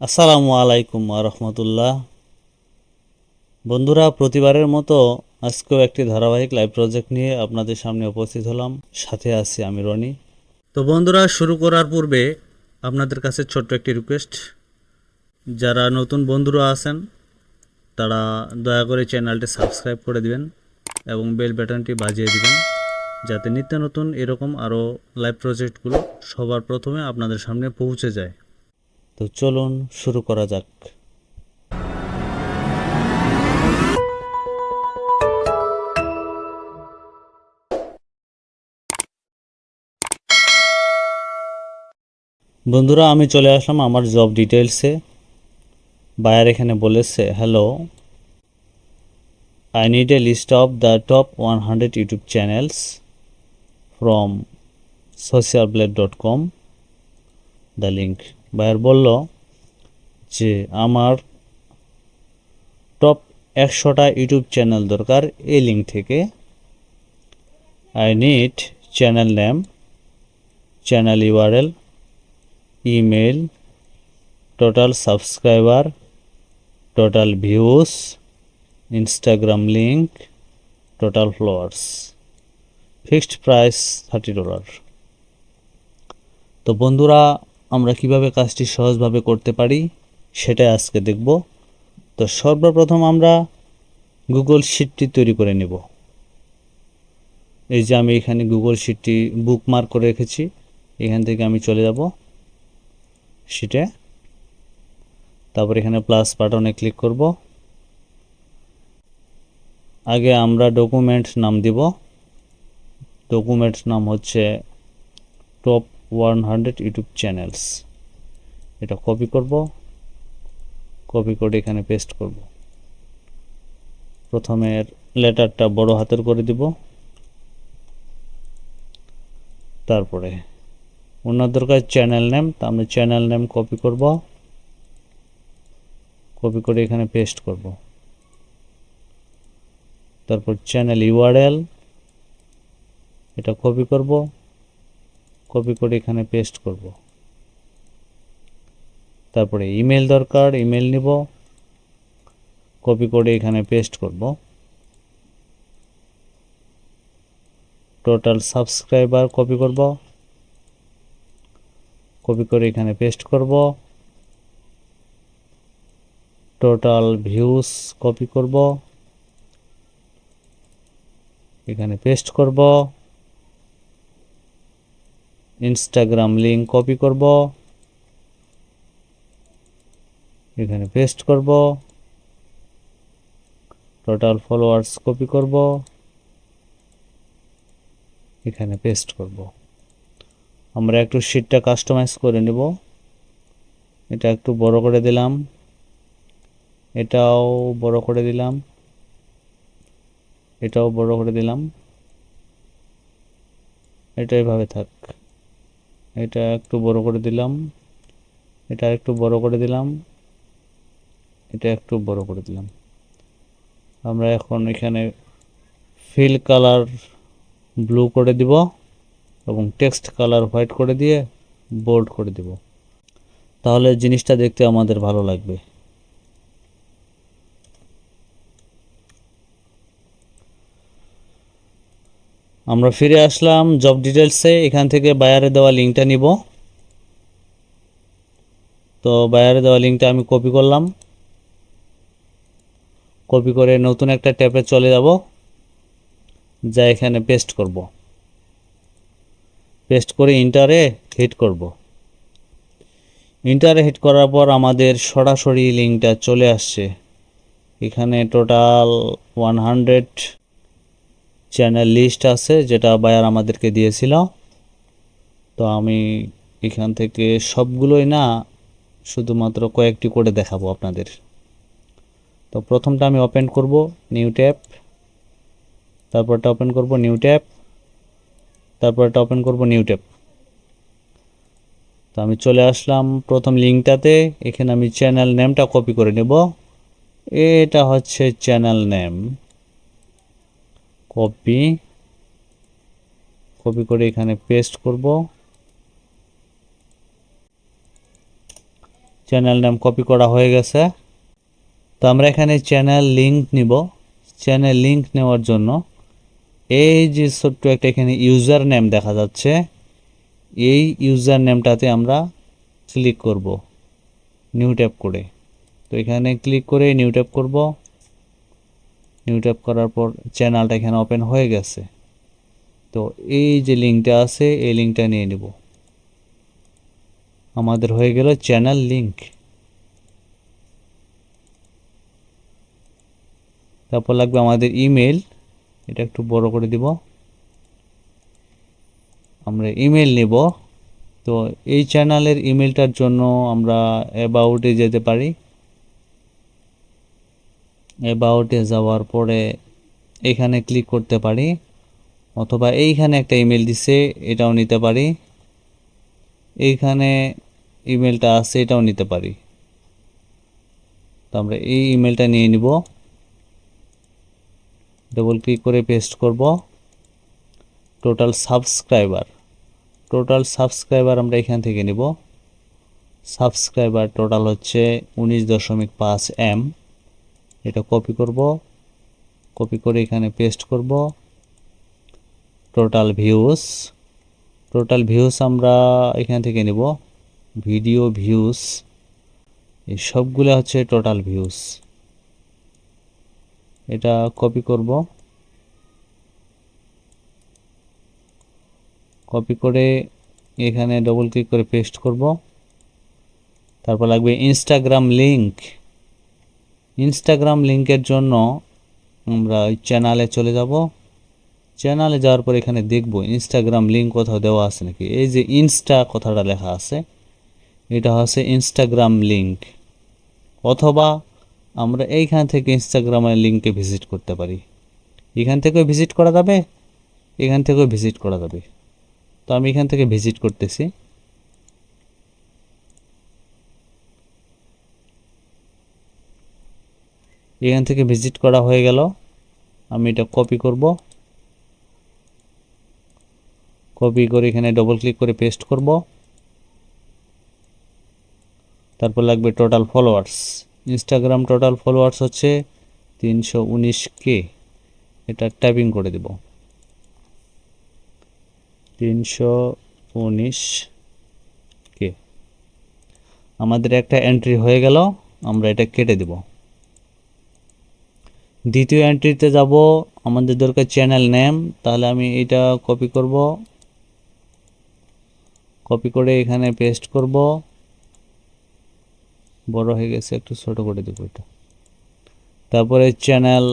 আসসালামু আলাইকুম রহমতুল্লাহ। বন্ধুরা, প্রতিবারের মতো আজকেও একটি ধারাবাহিক লাইভ প্রজেক্ট নিয়ে আপনাদের সামনে উপস্থিত হলাম। সাথে আছি আমি রনি। তো বন্ধুরা, শুরু করার পূর্বে আপনাদের কাছে ছোট্ট একটি রিকোয়েস্ট, যারা নতুন বন্ধুরা আছেন তারা দয়া করে চ্যানেলটি সাবস্ক্রাইব করে দিবেন এবং বেল বাটনটি বাজিয়ে দিবেন, যাতে নিত্য নতুন এরকম আরও লাইভ প্রজেক্টগুলো সবার প্রথমে আপনাদের সামনে পৌঁছে যায়। তো চলুন শুরু করা যাক। বন্ধুরা, আমি চলে আসলাম আমার জব ডিটেলসে। বায়ার এখানে বলেছে, hello, I need a list of the top 100 YouTube channels from socialblade.com, the link. Buyer বলল যে আমার টপ 100টা ইউটিউব চ্যানেল দরকার এই লিঙ্ক থেকে। I need channel name, channel URL, email, total subscriber, total views, Instagram link, total followers, fixed price $30। তো বন্ধুরা, আমরা কিভাবে কাজটি সহজভাবে করতে পারি সেটাই আজকে দেখব। তো সর্বপ্রথম আমরা গুগল শিটটি তৈরি করে নেব। এই যে আমি এখানে গুগল শিটটি বুকমার্ক করে রেখেছি, এখান থেকে আমি চলে যাব শিটে। তারপর এখানে প্লাস বাটনে ক্লিক করব। আগে আমরা ডকুমেন্ট নাম দিব। ডকুমেন্ট নাম হচ্ছে টপ 100 ইউটিউব চ্যানেলস। এটা কপি করব, কপি করে এখানে পেস্ট করব। প্রথমের লেটারটা বড় হাতের করে দিব, তারপরে ওনার দরকার চ্যানেল নেম, তা আমরা চ্যানেল নেম কপি করব, কপি করে এখানে পেস্ট করব। তারপর চ্যানেল ইউআরএল, এটা কপি করব, কপি করে এখানে পেস্ট করব। তারপরে ইমেল দরকার, ইমেল নিব, কপি করে এখানে পেস্ট করব। টোটাল সাবস্ক্রাইবার কপি করব, কপি করে এখানে পেস্ট করব। টোটাল ভিউজ কপি করব, এখানে পেস্ট করব। ইনস্টাগ্রাম লিঙ্ক কপি করব, এখানে পেস্ট করব। টোটাল ফলোয়ার্স কপি করব, এখানে পেস্ট করব। আমরা একটু শিটটা কাস্টমাইজ করে নেব। এটা একটু বড় করে দিলাম, এটাও বড় করে দিলাম, এটাও বড় করে দিলাম। এটা এভাবে থাক। এটা একটু বড় করে দিলাম, এটা একটু বড় করে দিলাম, এটা একটু বড় করে দিলাম। আমরা এখন এখানে ফিল কালার ব্লু করে দিব এবং টেক্সট কালার হোয়াইট করে দিয়ে বোল্ড করে দিব, তাহলে জিনিসটা দেখতে আমাদের ভালো লাগবে। আমরা ফিরে আসলাম জব ডিটেলসে। এখান থেকে বায়ারে দেওয়া লিঙ্কটা নিব। তো বায়ারে দেওয়া লিঙ্কটা আমি কপি করলাম, কপি করে নতুন একটা ট্যাবে চলে যাব, যা এখানে পেস্ট করব। পেস্ট করে ইন্টারে হিট করব। ইন্টারে হিট করার পর আমাদের সরাসরি লিঙ্কটা চলে আসছে। এখানে টোটাল 100 চ্যানেল লিস্ট আছে, যেটা বায়ার আমাদেরকে দিয়েছিল। তো আমি এখান থেকে সবগুলোই না, শুধুমাত্র কয়েকটি করে দেখাবো আপনাদের। তো প্রথমটা আমি ওপেন করব, নিউ ট্যাব। তারপরটা ওপেন করব, নিউ ট্যাব। তারপরটা ওপেন করব, নিউ ট্যাব। তো আমি চলে আসলাম প্রথম লিঙ্কটাতে। এখানে আমি চ্যানেল নেমটা কপি করে নেব। এটা হচ্ছে চ্যানেল নেম। কপি, কপি করে এখানে পেস্ট করব। চ্যানেল নাম কপি করা হয়ে গেছে। তো আমরা এখানে চ্যানেল লিংক নিব। চ্যানেল লিংক নেওয়ার জন্য এই যে ছোট্ট একটা এখানে ইউজার নেম দেখা যাচ্ছে, এই ইউজার নেমটাতে আমরা ক্লিক করব নিউ ট্যাব করে। তো এখানে ক্লিক করে নিউ ট্যাব করব। নিউ ট্যাব করার পর চ্যানেলটা এখানে ওপেন হয়ে গেছে। তো এই যে লিঙ্কটা আছে এই লিঙ্কটা নিয়ে নেব। আমাদের হয়ে গেল চ্যানেল লিংক। তারপর লাগবে আমাদের ইমেল, এটা একটু বড় করে দিব। আমরা ইমেল নেব। তো এই চ্যানেলের ইমেলটার জন্য আমরা অ্যাবাউটে যেতে পারি। অ্যাবাউটে যাওয়ার পরে এখানে ক্লিক করতে পারি, অথবা এইখানে একটা ইমেল দিছে এটাও নিতে পারি। এইখানে ইমেলটা আছে এটাও নিতে পারি। তো আমরা এই ইমেলটা নিয়ে নিব। ডবল ক্লিক করে পেস্ট করব। টোটাল সাবস্ক্রাইবার আমরা এখান থেকে নিব। সাবস্ক্রাইবার টোটাল হচ্ছে 19.5 M। এটা কপি করব, কপি করে এখানে পেস্ট করব। টোটাল ভিউস আমরা এখান থেকে নিব। ভিডিও ভিউস, এই সবগুলো হচ্ছে টোটাল ভিউস। এটা কপি করব, কপি করে এখানে ডবল ক্লিক করে পেস্ট করব। তারপর লাগবে ইনস্টাগ্রাম লিংকের জন্য আমরা ওই চ্যানেলে চলে যাব। চ্যানেলে যাওয়ার পর এখানে দেখব ইনস্টাগ্রাম লিংক কোথাও দেওয়া আছে নাকি। এই যে ইনস্টা কথাটা লেখা আছে, এটা হচ্ছে ইনস্টাগ্রাম লিংক। অথবা আমরা এইখান থেকে ইনস্টাগ্রামের লিংকে ভিজিট করতে পারি। এখান থেকেও ভিজিট করা যাবে, এখান থেকেও ভিজিট করা যাবে। তো আমি এখান থেকে ভিজিট করতেছি। এখান থেকে ভিজিট করা হয়ে গেল। আমি এটা কপি করব, কপি করে এখানে ডবল ক্লিক করে পেস্ট করব। তারপর লাগবে total followers. Instagram total followers হচ্ছে 319K। এটা টাইপিং করে দেব 319K। আমাদের একটা এন্ট্রি হয়ে গেল, আমরা এটা কেটে দেব। দ্বিতীয় এন্ট্রিতে যাব, আমাদের দরকার চ্যানেল নেম। তাহলে আমি এটা কপি করব, কপি করে এখানে পেস্ট করব। বড় হয়ে গেছে, একটু ছোট করে দেব এটা। তারপরে চ্যানেল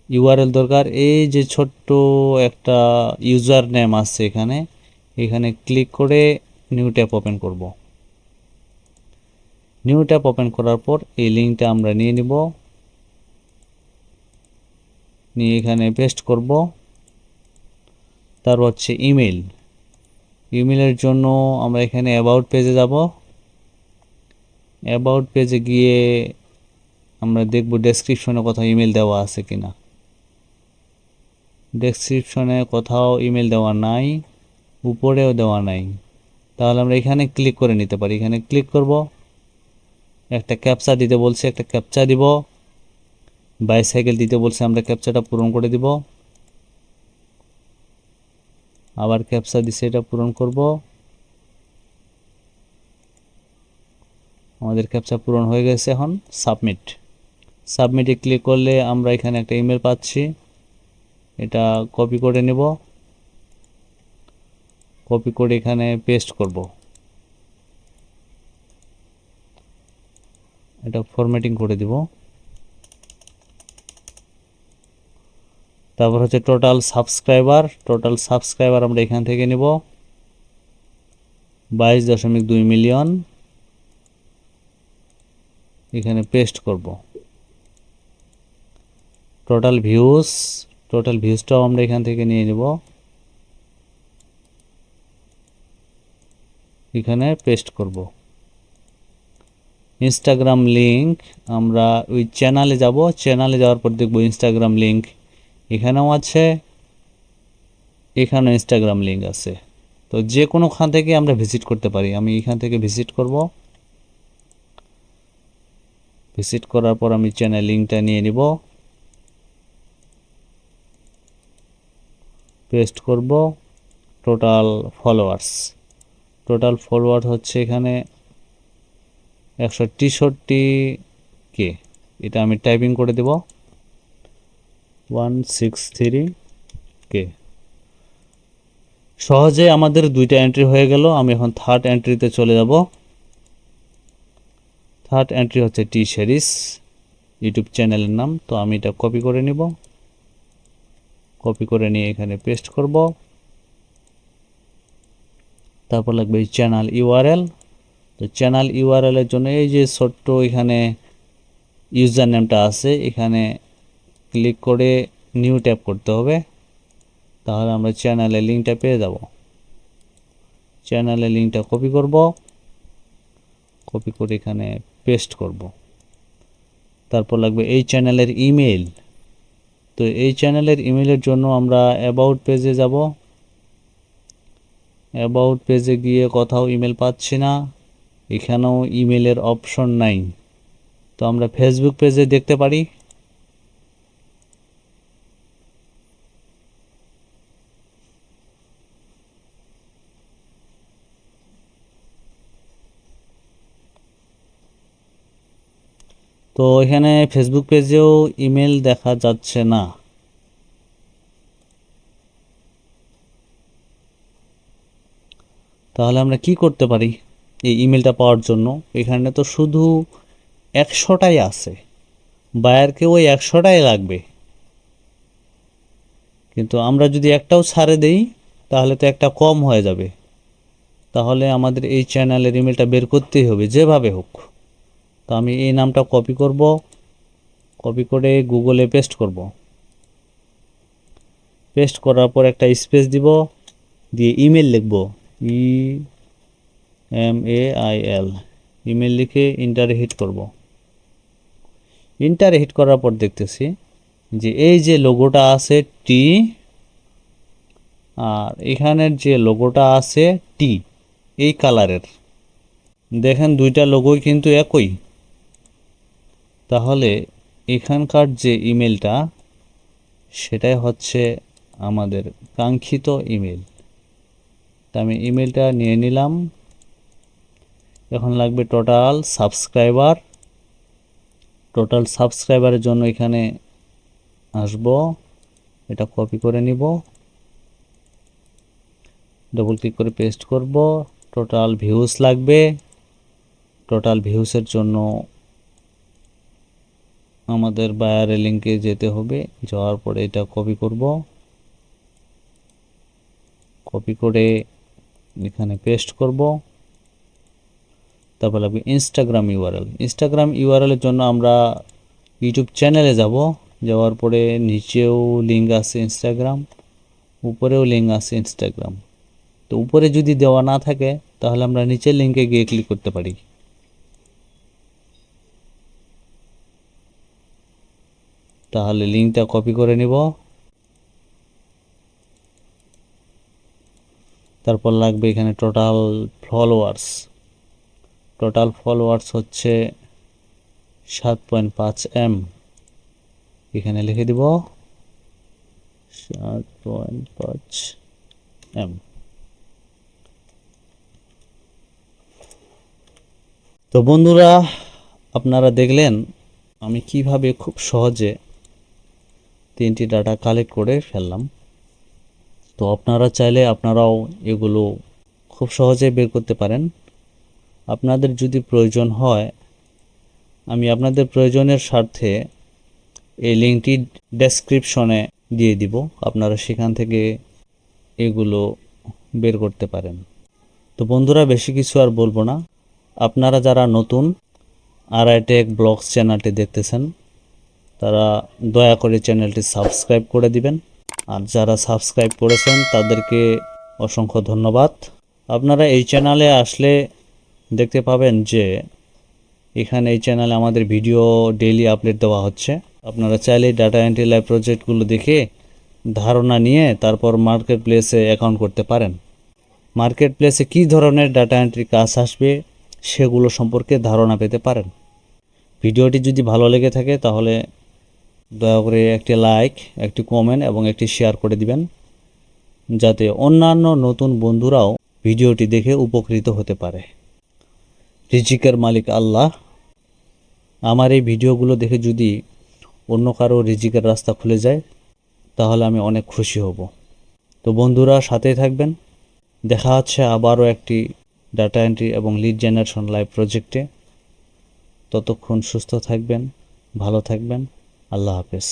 ইউআরএল দরকার। এই যে ছোট্ট একটা ইউজার নেম আছে এখানে, এখানে ক্লিক করে নিউ ট্যাব ওপেন করব। নিউ ট্যাব ওপেন করার পর এই লিঙ্কটা আমরা নিয়ে নিব, নিয়ে এখানে পেস্ট করব। তারপর হচ্ছে ইমেলের জন্য আমরা এখানে অ্যাবাউট পেজে যাব। অ্যাবাউট পেজে গিয়ে আমরা দেখব ডেসক্রিপশনে কোথাও ইমেল দেওয়া আছে কিনা। ডেসক্রিপশনে কোথাও ইমেল দেওয়া নাই, উপরেও দেওয়া নাই। তাহলে আমরা এখানে ক্লিক করে নিতে পারি। এখানে ক্লিক করব, একটা ক্যাপচা দিতে বলছে, একটা ক্যাপচা দিব। বাইসাইকেল দিতে বলছে, আমরা ক্যাপচাটা পূরণ করে দিব। আবার ক্যাপচা দিছে, এটা পূরণ করব। আমাদের ক্যাপচা পূরণ হয়ে গেছে। এখন সাবমিটে ক্লিক করলে আমরা এখানে একটা ইমেল পাচ্ছি। এটা কপি করে নেব, কপি করে এখানে পেস্ট করব। এটা ফরম্যাটিং করে দিব। তারপর হচ্ছে টোটাল সাবস্ক্রাইবার আমরা এখান থেকে নেব 22.2 মিলিয়ন। এখানে পেস্ট করব। টোটাল ভিউজটাও আমরা এখান থেকে নিয়ে নেব, এখানে পেস্ট করব। ইনস্টাগ্রাম লিংক আমরা ওই চ্যানেলে যাব। চ্যানেলে যাওয়ার পর দেখব ইনস্টাগ্রাম লিংক এখানেও আছে, এখানেও ইনস্টাগ্রাম লিংক আছে। তো যে কোনো খান থেকে আমরা ভিজিট করতে পারি। আমি এখান থেকে ভিজিট করব। ভিজিট করার পর আমি চ্যানেল লিঙ্কটা নিয়ে নিব, পেস্ট করব। টোটাল ফলোয়ার্স হচ্ছে এখানে 163 কে। এটা আমি টাইপিং করে দেব, 163 কে। সহজে আমাদের 2টা এন্ট্রি হয়ে গেল। আমি এখন থার্ড এন্ট্রিতে চলে যাব। থার্ড এন্ট্রি হচ্ছে টি সিরিজ, ইউটিউব চ্যানেলের নাম। তো আমি এটা কপি করে নিব, কপি করে নিয়ে এখানে পেস্ট করব। তারপর লাগবে এই চ্যানেল ইউআরএল। তো চ্যানেল ইউআরএল এর জন্য এই যে ছোট্ট এখানে ইউজার নেমটা আছে, এখানে ক্লিক করে নিউ ট্যাব করতে হবে। তাহলে আমরা চ্যানেলের লিঙ্কটা পেয়ে যাব। চ্যানেলের লিঙ্কটা কপি করব, কপি করে এখানে পেস্ট করব। তারপর লাগবে এই চ্যানেলের ইমেল। তো এই চ্যানেলের ইমেলের জন্য আমরা অ্যাবাউট পেজে যাব। অ্যাবাউট পেজে গিয়ে কোথাও ইমেল পাচ্ছি না, এখানেও ইমেলের অপশন নাই। তো আমরা ফেসবুক পেজে দেখতে পারি। তো এখানে ফেসবুক পেজেও ইমেল দেখা যাচ্ছে না। তাহলে আমরা কি করতে পারি এই ইমেলটা পাওয়ার জন্য? এখানে তো শুধু 100টাই আছে, বায়ারকে ওই 100টাই লাগবে। কিন্তু আমরা যদি একটাও ছাড়ে দেই তাহলে তো একটা কম হয়ে যাবে। তাহলে আমাদের এই চ্যানেলের ইমেলটা বের করতেই হবে যেভাবে হোক। তো আমি এই নামটা কপি করব, কপি করে গুগলে পেস্ট করব। পেস্ট করার পর একটা স্পেস দিব, দিয়ে ইমেল লিখব, ইমেল। ইমেল লিখে ইন্টারে হিট করব। ইন্টারে হিট করার পর দেখতেছি যে এই যে লোগোটা আছে টি, আর এখানের যে লোগোটা আছে টি, এই কালারের। দেখেন দুইটা লোগোই কিন্তু একই। তাহলে এখানকার যে ইমেলটা সেটাই হচ্ছে আমাদের কাঙ্ক্ষিত ইমেল। তা আমি ইমেলটা নিয়ে নিলাম। এখন লাগবে টোটাল সাবস্ক্রাইবারের জন্য এখানে আসব, এটা কপি করে নিব, ডবল ক্লিক করে পেস্ট করব। টোটাল ভিউজ লাগবে। টোটাল ভিউসের জন্য আমাদের বায়ারের লিঙ্কে যেতে হবে, যাওয়ার পরে এটা কপি করব, কপি করে এখানে পেস্ট করব। তারপর লাগবে ইনস্টাগ্রাম ইউআরএলের জন্য আমরা ইউটিউব চ্যানেলে যাব। যাওয়ার পরে নিচেও লিঙ্ক আছে ইনস্টাগ্রাম, উপরেও লিঙ্ক আছে ইনস্টাগ্রাম। তো উপরে যদি দেওয়া না থাকে তাহলে আমরা নিচের লিঙ্কে গিয়ে ক্লিক করতে পারি। তাহলে লিঙ্কটা কপি করে নিব। তারপর লাগবে এখানে টোটাল ফলোয়ার্স হচ্ছে 7.5 M। এখানে লিখে দিব 7.5M। তো বন্ধুরা, আপনারা দেখলেন আমি কিভাবে খুব সহজে 3টি ডাটা কালেক্ট করে ফেললাম। তো আপনারা চাইলে আপনারাও এগুলো খুব সহজে বের করতে পারেন। আপনাদের যদি প্রয়োজন হয়, আমি আপনাদের প্রয়োজনের স্বার্থে এই লিঙ্কটি ডেসক্রিপশনে দিয়ে দিব, আপনারা সেখান থেকে এগুলো বের করতে পারেন। তো বন্ধুরা, বেশি কিছু আর বলবো না। আপনারা যারা নতুন টেক ব্লগস চ্যানেলটি দেখতেছেন তারা দয়া করে চ্যানেলটি সাবস্ক্রাইব করে দিবেন। আর যারা সাবস্ক্রাইব করেছেন তাদেরকে অসংখ্য ধন্যবাদ। আপনারা এই চ্যানেলে আসলে দেখতে পাবেন যে এখানে এই চ্যানেলে আমাদের ভিডিও ডেইলি আপলোড দেওয়া হচ্ছে। আপনারা চাইলে ডাটা এন্ট্রি লাইভ প্রজেক্টগুলো দেখে ধারণা নিয়ে তারপর মার্কেট প্লেসে অ্যাকাউন্ট করতে পারেন। মার্কেট প্লেসে কী ধরনের ডাটা এন্ট্রি কাজ আসবে সেগুলো সম্পর্কে ধারণা পেতে পারেন। ভিডিওটি যদি ভালো লেগে থাকে তাহলে দয়া করে একটি লাইক, একটি কমেন্ট এবং একটি শেয়ার করে দিবেন, যাতে অন্যান্য নতুন বন্ধুরাও ভিডিওটি দেখে উপকৃত হতে পারে। রিজিকের মালিক আল্লাহ। আমার এই ভিডিওগুলো দেখে যদি অন্য কারো রিজিকের রাস্তা খুলে যায় তাহলে আমি অনেক খুশি হব। তো বন্ধুরা, সাথেই থাকবেন। দেখা হচ্ছে আবারও একটি ডাটা এন্ট্রি এবং লিড জেনারেশন লাইভ প্রজেক্টে। ততক্ষণ সুস্থ থাকবেন, ভালো থাকবেন। আল্লাহ হাফেজ।